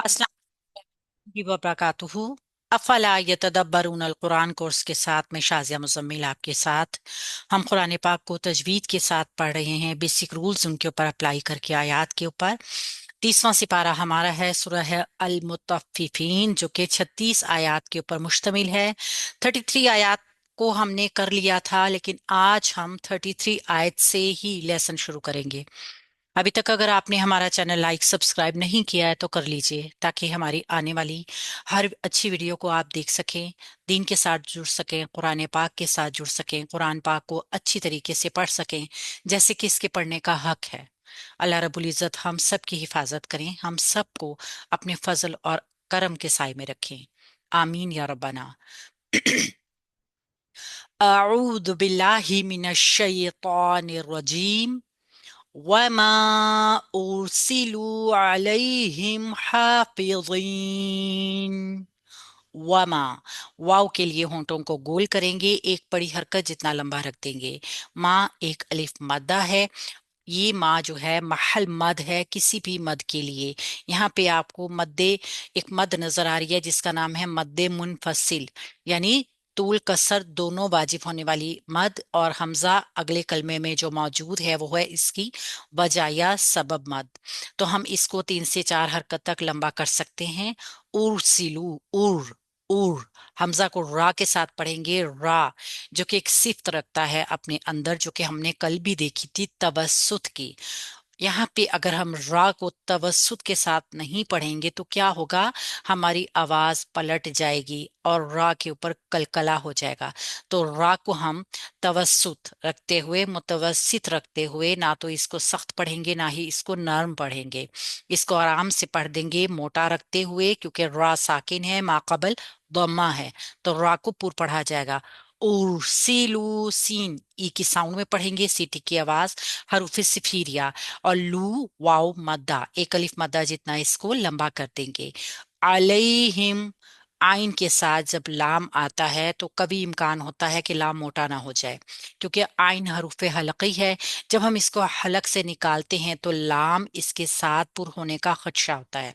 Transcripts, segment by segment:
अस्सलाम वबरकातुहू। अफला यतदब्बरून अल कुरान कोर्स के साथ में शाजिया मुजम्मिल आपके साथ। हम कुरान पाक को तजवीद के साथ पढ़ रहे हैं, बेसिक रूल्स उनके ऊपर अप्लाई करके आयत के ऊपर। 30वां सिपारा हमारा है, सूरह है अल मुतफ्फिफीन, जो कि 36 आयत के ऊपर मुश्तमिल है। 33 आयत को हमने कर लिया था, लेकिन आज हम 33 आयत से ही लेसन शुरू करेंगे। अभी तक अगर आपने हमारा चैनल लाइक सब्सक्राइब नहीं किया है तो कर लीजिए, ताकि हमारी आने वाली हर अच्छी वीडियो को आप देख सकें, दीन के साथ जुड़ सकें, कुरान पाक के साथ जुड़ सकें, कुरान पाक को अच्छी तरीके से पढ़ सकें जैसे कि इसके पढ़ने का हक है। अल्लाह रब्बुल इज़्ज़त हम सब की हिफाजत करें, हम सबको अपने फजल और करम के साए में रखें। आमीन या रब्बाना। अऊज़ु बिल्लाहि मिनश शैतानिर रजीम। वमा उर्सिलू अलैहिम हाफिज़ीन। वमा, वाव के लिए होंठों को गोल करेंगे, एक बड़ी हरकत जितना लंबा रख देंगे। माँ एक अलिफ मद्दा है। ये माँ जो है महल मद है किसी भी मद के लिए। यहाँ पे आपको मद्दे, एक मद नजर आ रही है जिसका नाम है मद्दे मुनफसिल, यानी तूल कसर दोनों वाजिब होने वाली मद, और हमजा अगले कलमे में जो मौजूद है वो है इसकी वजह या सबब मद। तो हम इसको 3 से 4 हरकत तक लंबा कर सकते हैं। उर्सिलू, उर, उर, हमजा को रा के साथ पढ़ेंगे, रा, जो कि एक सिफ्त रखता है अपने अंदर, जो कि हमने कल भी देखी थी, तवस्सुत की। यहाँ पे अगर हम रा को तवस्सुत के साथ नहीं पढ़ेंगे तो क्या होगा, हमारी आवाज पलट जाएगी और रा के ऊपर कलकला हो जाएगा। तो रा को हम तवस्सुत रखते हुए, मुतवस्सित रखते हुए, ना तो इसको सख्त पढ़ेंगे ना ही इसको नर्म पढ़ेंगे। इसको आराम से पढ़ देंगे मोटा रखते हुए, क्योंकि रा साकिन है, माकबल दम्मा है, तो रा को पूर पढ़ा जाएगा। उर्सिलू, सीन ई की साउंड में पढ़ेंगे, सीटी की आवाज, हरूफ सिफिरिया, और लू वाव मद्दा, एक अलिफ मद्दा जितना इसको लंबा कर देंगे। अलैहिम, आइन के साथ जब लाम आता है तो कभी इम्कान होता है कि लाम मोटा ना हो जाए, क्योंकि आइन हरूफ हलकी है। जब हम इसको हलक से निकालते हैं तो लाम इसके साथ पुर होने का खदशा होता है।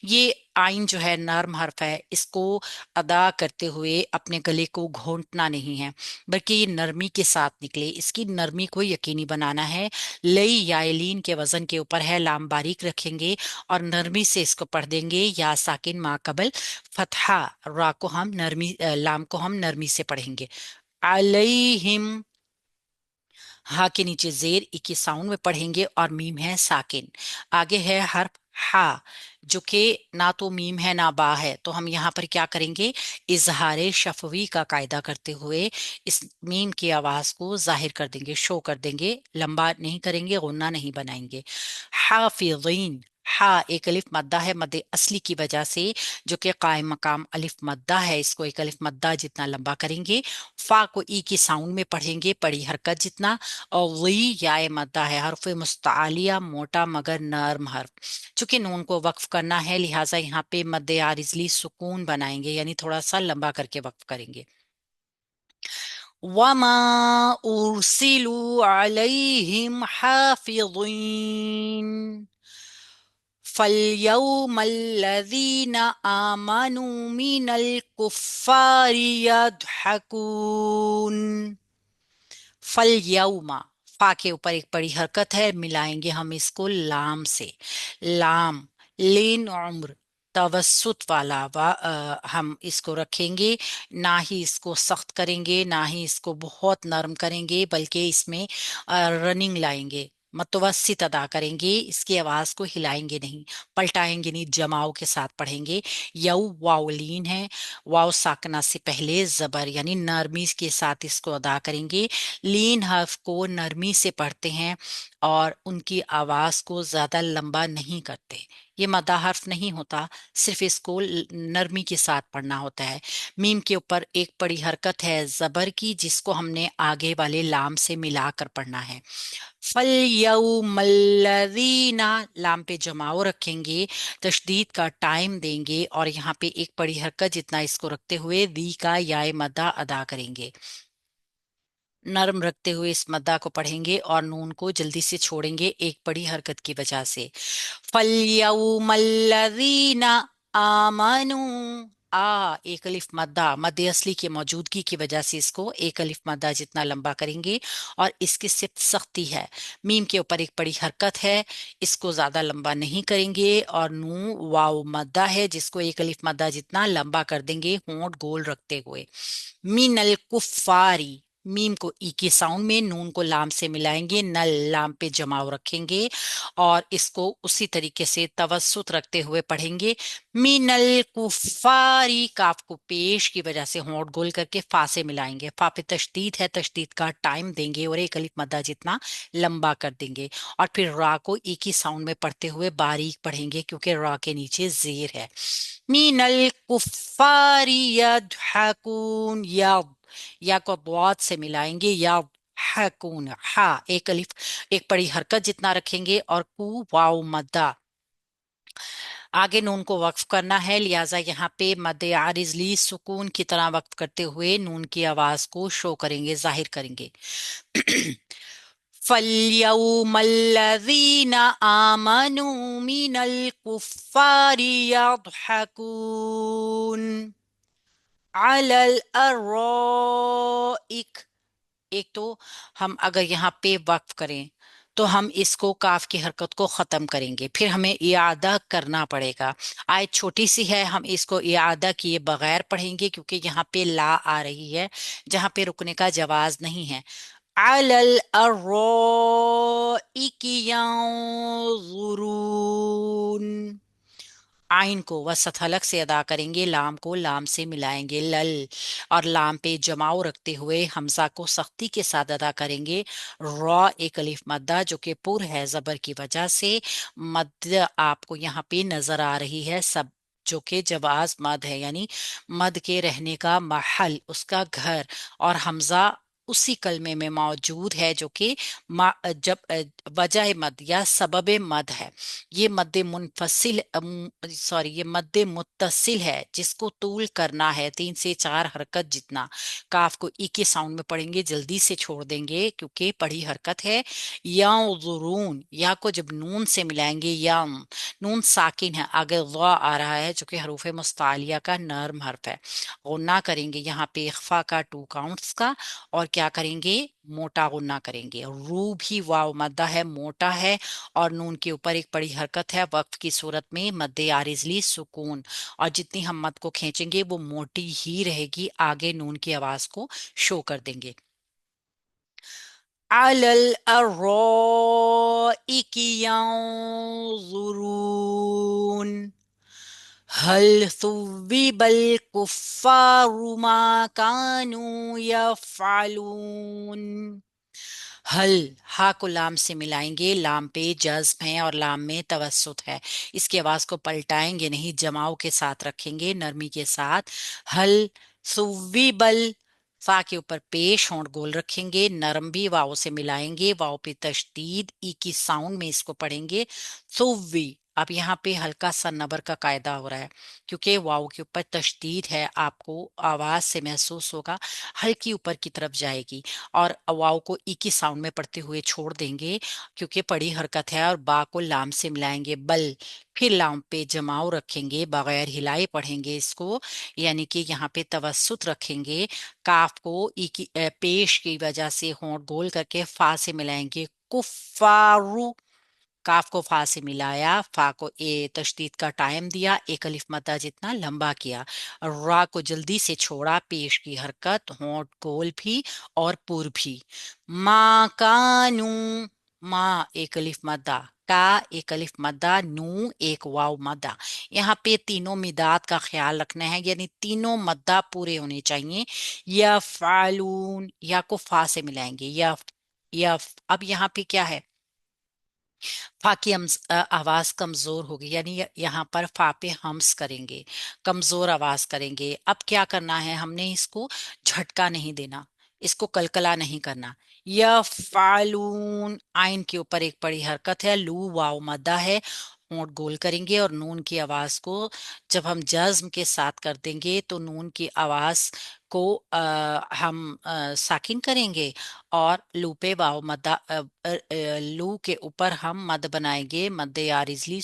ये आइन जो है नर्म हर्फ है, इसको अदा करते हुए अपने गले को घोंटना नहीं है, बल्कि ये नरमी के साथ निकले, इसकी नरमी को यकीनी बनाना है। लई यालीन के वजन के ऊपर है, लाम बारीक रखेंगे और नरमी से इसको पढ़ देंगे। या साकिन मा कबल फतहा, रा को हम नरमी, लाम को हम नरमी से पढ़ेंगे। अलैहिम, हा के नीचे जेर ई की साउंड में पढ़ेंगे और मीम है साकिन। आगे है हर्फ हा, जो कि ना तो मीम है ना बा है, तो हम यहाँ पर क्या करेंगे, इजहार शफवी का कायदा करते हुए इस मीम की आवाज को जाहिर कर देंगे, शो कर देंगे, लंबा नहीं करेंगे, गुन्ना नहीं बनाएंगे। हाफिज़ीन, हा एक अलिफ मद्दा है, मद्दे असली की वजह से, जो कि कायम मकाम अलिफ मद्दा है, इसको एक अलिफ मद्दा जितना लंबा करेंगे। फा को ई की साउंड में पढ़ेंगे, बड़ी हरकत जितना, और वही याए मद्दा है, हर्फ मुस्तालिया, मोटा मगर नर्म हर्फ। चूंकि नून को वक्फ करना है, लिहाजा यहाँ पे मद्दे आरिजली सुकून बनाएंगे, यानी थोड़ा सा लंबा करके वक्फ करेंगे। वमा उर्सिलू अलैहिम हाफिज़ीन फल्यौमल्लज़ीना आमनू मिनल कुफ्फारि यضحकून। फल यौमा, फा के ऊपर एक बड़ी हरकत है, मिलाएंगे हम इसको लाम से। लाम, लेन उम्र, तवस्सुत वाला हम इसको रखेंगे, ना ही इसको सख्त करेंगे ना ही इसको बहुत नरम करेंगे, बल्कि इसमें रनिंग लाएंगे, मुतवस्सित अदा करेंगे, इसकी आवाज को हिलाएंगे नहीं, पलटाएंगे नहीं, जमाव के साथ पढ़ेंगे। यऊ वाउलीन है, वाव साकना से पहले जबर, यानी नरमी के साथ इसको अदा करेंगे। लीन हर्फ को नरमी से पढ़ते हैं और उनकी आवाज को ज्यादा लंबा नहीं करते। ये मद्दा हर्फ नहीं होता, सिर्फ इसको नरमी के साथ पढ़ना होता है। मीम के ऊपर एक बड़ी हरकत है जबर की, जिसको हमने आगे वाले लाम से मिलाकर पढ़ना है। फल यौमल्लज़ीना, लाम पे जमाओ रखेंगे, तशदीद का टाइम देंगे, और यहाँ पे एक बड़ी हरकत जितना इसको रखते हुए दी का याय मद्दा अदा करेंगे, नरम रखते हुए इस मद्दा को पढ़ेंगे और नून को जल्दी से छोड़ेंगे एक बड़ी हरकत की वजह से। फल यौमल्लज़ीना, आमनु। एक अलिफ मद्दा, मद्दे असली की मौजूदगी की वजह से इसको एक अलिफ मद्दा जितना लंबा करेंगे। और इसकी सिर्फ सख्ती है, मीम के ऊपर एक बड़ी हरकत है, इसको ज्यादा लंबा नहीं करेंगे। और नू वाव मद्दा है जिसको एक अलिफ मद्दा जितना लंबा कर देंगे होंठ गोल रखते हुए। मिनल कुफ्फारी, मीम को ई की साउंड में, नून को लाम से मिलाएंगे, नल लाम पे जमाव रखेंगे और इसको उसी तरीके से तवस्सुत रखते हुए पढ़ेंगे। मिनल कुफारी, काफ को पेश की वजह से होंठ गोल करके फा से मिलाएंगे, फा पे तशदीद है, तशदीद का टाइम देंगे और एक अलिफ मद्दा जितना लंबा कर देंगे। और फिर रा को ई की साउंड में पढ़ते हुए बारीक पढ़ेंगे क्योंकि रा के नीचे जेर है। मिनल कुफारी यदहकून, या को द्वाद से मिलाएंगे, या हकून, हा एक अलिफ एक बड़ी हरकत जितना रखेंगे और कू वाव मद्दा। आगे नून को वक्फ करना है, लिहाजा यहाँ पे मद्दे आरिज ली सुकून की तरह वक्फ करते हुए नून की आवाज को शो करेंगे, जाहिर करेंगे। फल्यौमल्लज़ीन आमनू मिनल कुफ्फारि यضحकून अलल अरॉइक। एक तो हम अगर यहाँ पे वक्फ करें तो हम इसको काफ की हरकत को खत्म करेंगे, फिर हमें इआदा करना पड़ेगा। आयत छोटी सी है, हम इसको इआदा किए बगैर पढ़ेंगे क्योंकि यहाँ पे ला आ रही है जहाँ पे रुकने का जवाज नहीं है। अलल अर्रोइकी यंजुरून, आइन को वसत हलक से अदा करेंगे, लाम को लाम से मिलाएंगे, लल और लाम पे जमाव रखते हुए हमजा को सख्ती के साथ अदा करेंगे। रॉ एक अलिफ मद्दा जो कि पुर है जबर की वजह से, मद आपको यहाँ पे नजर आ रही है सब, जो कि जवाज मद है, यानी मद के रहने का महल, उसका घर। और हमजा उसी कलमे में मौजूद है जो कि जब वजह मद या सबब मद है। ये मद्दे मुनफसिल, सॉरी, ये मद्दे मुत्तसिल है जिसको तूल करना है 3 से 4 हरकत जितना। काफ को ई के साउंड में पढ़ेंगे, जल्दी से छोड़ देंगे क्योंकि पढ़ी हरकत है। याजुरून, या को जब नून से मिलाएंगे, या नून साकिन है, आगे ज़ा आ रहा है जो कि हरूफ मुस्तालिया का नर्म हर्फ है। गुन्ना करेंगे यहाँ पे इख्फा का 2 काउंट्स का, और क्या करेंगे, मोटा गुन्ना करेंगे। रू भी वाव मद्दा है, मोटा है, और नून के ऊपर एक बड़ी हरकत है, वक्फ की सूरत में मद्दे आरिजली सुकून। और जितनी हम मद को खींचेंगे वो मोटी ही रहेगी, आगे नून की आवाज को शो कर देंगे। अलल अर्रोइकी यंजुरून हल थुव्विबल कुफ्फारु मा कानू यफ़अलून। हल, हा को लाम से मिलाएंगे, लाम पे जज्म है और लाम में तवस्सुत है, इसकी आवाज को पलटाएंगे नहीं, जमाव के साथ रखेंगे, नरमी के साथ। हल सुव्विबल, फा के ऊपर पेश होंठ गोल रखेंगे, नरम भी वाव से मिलाएंगे, वाव पे तशदीद, ई की साउंड में इसको पढ़ेंगे, सुव्वी। अब यहाँ पे हल्का सा नबर का कायदा हो रहा है क्योंकि वाव के ऊपर तशदीद है, आपको आवाज से महसूस होगा हल्की ऊपर की तरफ जाएगी। और वाव को ई की साउंड में पढ़ते हुए छोड़ देंगे क्योंकि पड़ी हरकत है, और बा को लाम से मिलाएंगे, बल। फिर लाम पे जमाव रखेंगे, बगैर हिलाए पढ़ेंगे इसको, यानी कि यहाँ पे तवस्सुत रखेंगे। काफ को ई की पेश की वजह से होंठ गोल करके फा से मिलाएंगे, कुफ्फारू। काफ को फा से मिलाया, फा को ए तशदीद का टाइम दिया, एक अलिफ मद्दा जितना लंबा किया, रा को जल्दी से छोड़ा, पेश की हरकत, होंठ गोल भी और पुर भी। मा कानू, मा एक अलिफ मद्दा, का एक अलिफ मद्दा, नू एक वाव मद्दा। यहाँ पे तीनों मिदाद का ख्याल रखना है, यानी तीनों मद्दा पूरे होने चाहिए। या फालून, या को फा से मिलाएंगे, या अब यहाँ पे क्या है, फा की आवाज कमजोर होगी, यानी यहाँ पर फा पे हम्स करेंगे, कमजोर आवाज करेंगे। अब क्या करना है, हमने इसको झटका नहीं देना, इसको कलकला नहीं करना। या फालून, आइन के ऊपर एक बड़ी हरकत है, लू वाव मद्दा है, होंठ गोल करेंगे और नून की आवाज को जब हम जज्म के साथ कर देंगे तो नून की आवाज کو ہم ساکن کریں گے، اور لو پہ واو مدہ لو کے اوپر ہم مد بنائیں گے، مد عارضلی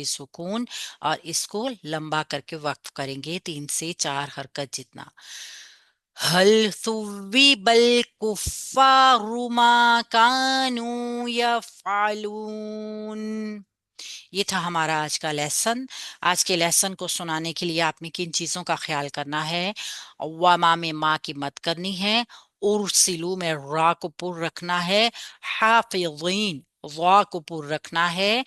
سکون، اور اس کو لمبا کر کے وقف کریں گے 3 سے 4 حرکت جتنا. هل ثوب الكفار ما كانوا يفعلون. یہ تھا ہمارا آج کا لیسن. آج کے لیسن کو سنانے کے لیے آپ نے کن چیزوں کا خیال کرنا ہے؟ وما میں ماں کی مد کرنی ہے، ارسلو میں را کو پر رکھنا ہے، حافظین وا کو پر رکھنا ہے،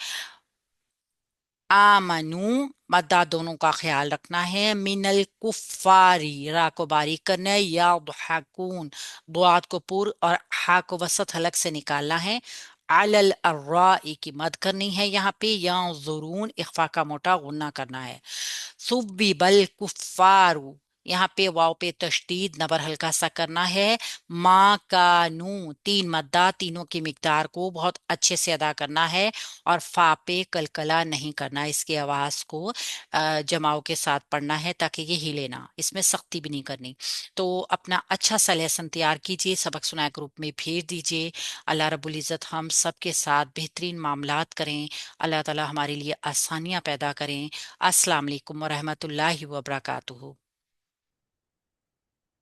آمنو مدہ دونوں کا خیال رکھنا ہے، من الکفاری را کو باریک کرنا ہے، یا ضحکون ضاد کو پر اور ہا کو وسط حلق سے نکالنا ہے، علی الرائی کی مد کرنی ہے، یہاں پہ ینظرون اخفا کا موٹا غنہ کرنا ہے. ثُبِّبَ الْكُفَّارُ یہاں پہ واو پہ تشدید نبر ہلکا سا کرنا ہے، ما کانو 3 مدہ تینوں کی مقدار کو بہت اچھے سے ادا کرنا ہے، اور فا پہ کلکلا نہیں کرنا، اس کی آواز کو جماؤ کے ساتھ پڑھنا ہے تاکہ یہ ہلے نہ، اس میں سختی بھی نہیں کرنی. تو اپنا اچھا سا لیسن تیار کیجئے، سبق سنائے گروپ میں بھیج دیجئے. اللہ رب العزت ہم سب کے ساتھ بہترین معاملات کریں، اللہ تعالی ہمارے لیے آسانیاں پیدا کریں. السلام علیکم ورحمۃ اللہ وبرکاتہ.